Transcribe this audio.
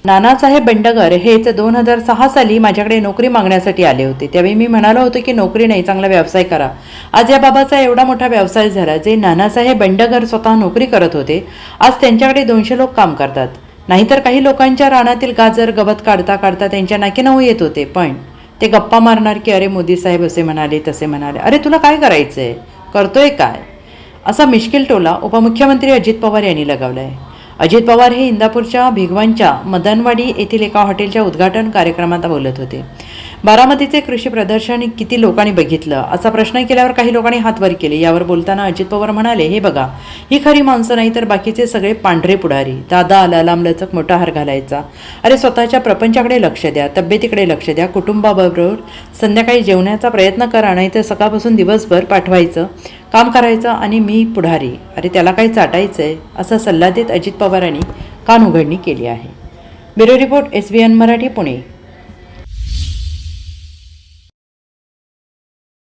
नानासाहेब बेंडगर हेच 2006 साली माझ्याकडे नोकरी मागण्यासाठी आले होते. त्यावेळी मी म्हणालो होतो की नोकरी नाही, चांगला व्यवसाय करा. आज या बाबाचा एवढा मोठा व्यवसाय झाला. जे नानासाहेब बेंडगर स्वतः नोकरी करत होते, आज त्यांच्याकडे 200 लोक काम करतात. नाहीतर काही लोकांच्या रानातील गाजर गवत काढता काढता त्यांच्या नाकी नऊ येत होते. पण ते गप्पा मारणार की अरे मोदी साहेब असे म्हणाले तसे म्हणाले. अरे तुला काय करायचंय, करतोय काय, असा मिश्किल टोला उपमुख्यमंत्री अजित पवार यांनी लगावलाय. अजित पवार हे इंदापूरच्या भिगवणच्या मदनवाडी येथील एका हॉटेलच्या उद्घाटन कार्यक्रमात बोलत होते. बारामतीचे कृषी प्रदर्शन किती लोकांनी बघितलं असा प्रश्न केल्यावर काही लोकांनी हात वर केले. यावर बोलताना अजित पवार म्हणाले, हे बघा, ही खरी माणसं नाही तर बाकीचे सगळे पांढरे पुढारी. दादा आला लांबलचक मोठा हार घालायचा. अरे स्वतःच्या प्रपंचाकडे लक्ष द्या, तब्येतीकडे लक्ष द्या, कुटुंबाबरोबर संध्याकाळी जेवण्याचा प्रयत्न करा, नाही तर सकाळपासून दिवसभर पाठवायचं काम करायचं आणि मी पुढारी. अरे त्याला काही चाटायचंय, असा सल्ला देत अजित पवारांनी कान उघडणी केली आहे. Bureau report, SBN Marathi, Pune.